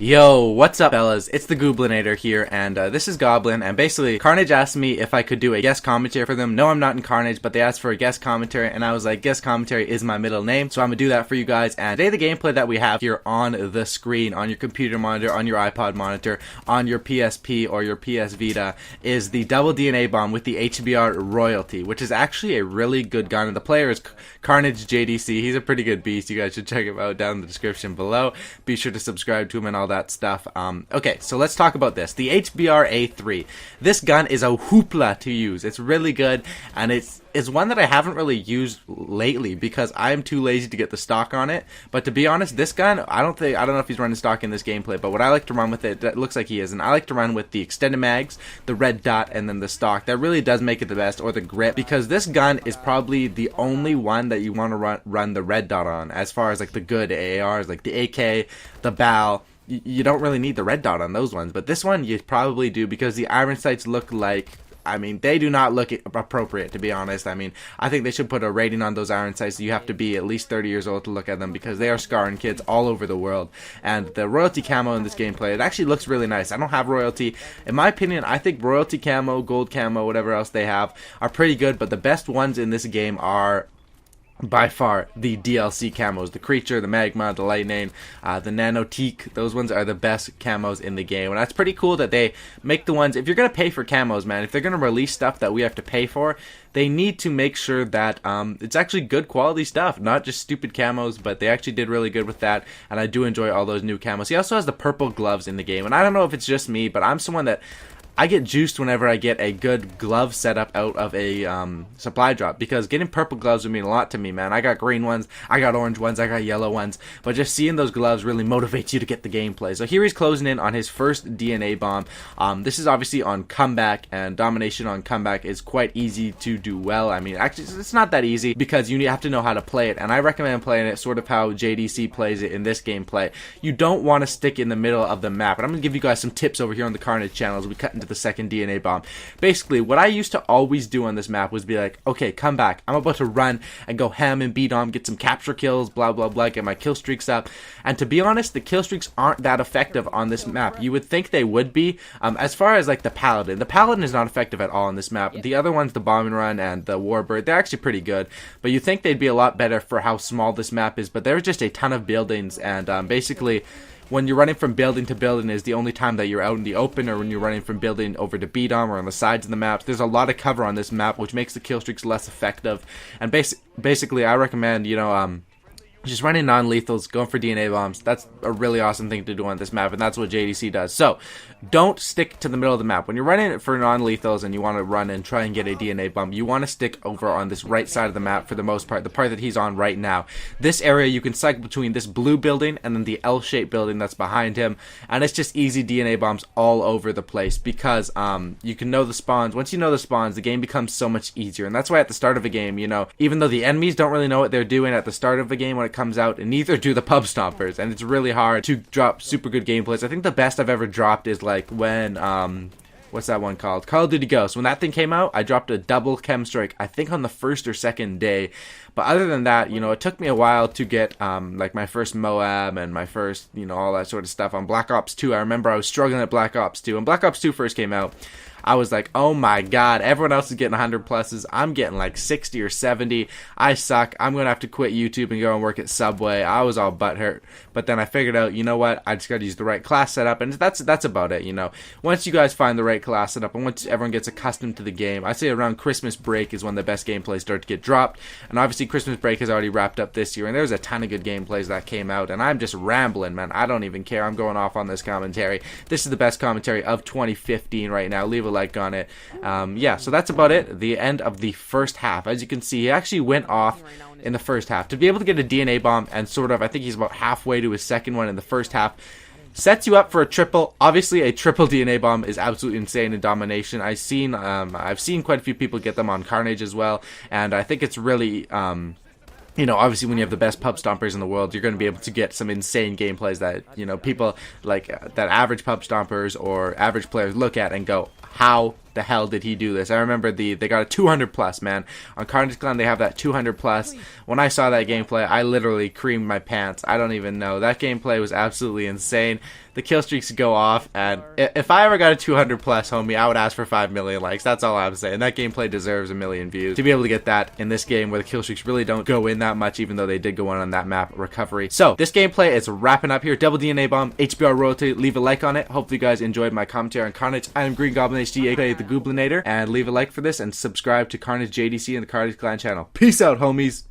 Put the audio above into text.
Yo, what's up fellas? It's the Goblinator here, and this is Goblin, and basically, Karnage asked me if I could do a guest commentary for them. No, I'm not in Karnage, but they asked for a guest commentary, and I was like, guest commentary is my middle name, so I'm gonna do that for you guys. And today the gameplay that we have here on the screen, on your computer monitor, on your iPod monitor, on your PSP or your PS Vita, is the double DNA bomb with the HBR royalty, which is actually a really good gun, and the player is KARNAGE JDC. He's a pretty good beast. You guys should check him out down in the description below. Be sure to subscribe to him and all that stuff. Okay, so let's talk about this. The HBR A3. This gun is a hoopla to use. It's really good, and it's one that I haven't really used lately because I'm too lazy to get the stock on it. But to be honest, this gun, I don't know if he's running stock in this gameplay, but what I like to run with it looks like he is, and I like to run with the extended mags, the red dot, and then the stock. That really does make it the best, or the grip, because this gun is probably the only one that you want to run the red dot on, as far as like the good ARs, like the AK, the BAL. You don't really need the red dot on those ones, but this one you probably do, because the iron sights look like, I mean, they do not look appropriate, to be honest. I mean, I think they should put a rating on those iron sights. You have to be at least 30 years old to look at them, because they are scarring kids all over the world. And the royalty camo in this gameplay, it actually looks really nice. I don't have royalty. In my opinion, I think royalty camo, gold camo, whatever else they have, are pretty good, but the best ones in this game are by far the DLC camos, the creature, the magma, the lightning, the nanotique. Those ones are the best camos in the game, and that's pretty cool that they make the ones. If you're gonna pay for camos, man, if they're gonna release stuff that we have to pay for, they need to make sure that it's actually good quality stuff, not just stupid camos. But they actually did really good with that, and I do enjoy all those new camos. He also has the purple gloves in the game, and I don't know if it's just me, but I'm someone that I get juiced whenever I get a good glove setup out of a supply drop, because getting purple gloves would mean a lot to me, man. I got green ones, I got orange ones, I got yellow ones, but just seeing those gloves really motivates you to get the gameplay. So here he's closing in on his first DNA bomb. This is obviously on comeback, and domination on comeback is quite easy to do well. I mean, actually, it's not that easy, because you have to know how to play it, and I recommend playing it sort of how JDC plays it in this gameplay. You don't want to stick in the middle of the map, and I'm going to give you guys some tips over here on the Karnage channel as we cut into the second DNA bomb. Basically, what I used to always do on this map was be like, okay, come back. I'm about to run and go ham and beat on, get some capture kills, blah, blah, blah, get my kill streaks up. And to be honest, the kill streaks aren't that effective on this map. You would think they would be. As far as like the Paladin is not effective at all on this map. The other ones, the Bomb and Run and the Warbird, they're actually pretty good. But you think they'd be a lot better for how small this map is. But there's just a ton of buildings, and basically, when you're running from building to building is the only time that you're out in the open, or when you're running from building over to beat-on or on the sides of the maps. There's a lot of cover on this map, which makes the kill streaks less effective. And basically, I recommend, just running non-lethals, going for DNA bombs. That's a really awesome thing to do on this map, and that's what JDC does. So, don't stick to the middle of the map. When you're running for non-lethals and you want to run and try and get a DNA bomb, you want to stick over on this right side of the map for the most part, the part that he's on right now. This area, you can cycle between this blue building and then the L-shaped building that's behind him, and it's just easy DNA bombs all over the place, because you can know the spawns. Once you know the spawns, the game becomes so much easier, and that's why at the start of a game, even though the enemies don't really know what they're doing at the start of a game when it comes out, and neither do the pub stompers, and it's really hard to drop super good gameplays. I think the best I've ever dropped is like when what's that one called? Call of Duty Ghosts. When that thing came out, I dropped a double chem strike, I think on the first or second day. But other than that, it took me a while to get like my first Moab and my first, all that sort of stuff on Black Ops 2. I remember I was struggling at Black Ops 2. When Black Ops 2 first came out, I was like, oh my god, everyone else is getting 100 pluses. I'm getting like 60 or 70. I suck. I'm going to have to quit YouTube and go and work at Subway. I was all butthurt. But then I figured out, you know what? I just got to use the right class setup. And that's about it, Once you guys find the right class setup, and once everyone gets accustomed to the game, I say around Christmas break is when the best gameplays start to get dropped. And obviously Christmas break has already wrapped up this year, and there's a ton of good gameplays that came out. And I'm just rambling, man. I don't even care. I'm going off on this commentary. This is the best commentary of 2015 right now. Leave a like on it. Yeah, so that's about it. The end of the first half. As you can see, he actually went off in the first half. To be able to get a DNA bomb and I think he's about halfway to his second one in the first half, sets you up for a triple. Obviously, a triple DNA bomb is absolutely insane in domination. I've seen quite a few people get them on Karnage as well, and I think it's really obviously when you have the best pub stompers in the world, you're going to be able to get some insane gameplays that, people like that average pub stompers or average players look at and go, how the hell did he do this? I remember they got a 200 plus, man. On Carnage Clan, they have that 200 plus. When I saw that gameplay, I literally creamed my pants. I don't even know. That gameplay was absolutely insane. The kill streaks go off, and if I ever got a 200 plus, homie, I would ask for 5 million likes. That's all I'm saying. That gameplay deserves a million views. To be able to get that in this game where the kill streaks really don't go in that much, even though they did go on that map, Recovery. So, this gameplay is wrapping up here. Double DNA Bomb, HBR Royalty. Leave a like on it. Hopefully you guys enjoyed my commentary on Carnage. I am GreenGoblinHD, aka the Gooblinator, and leave a like for this and subscribe to Carnage JDC and the Carnage Clan channel. Peace out, homies!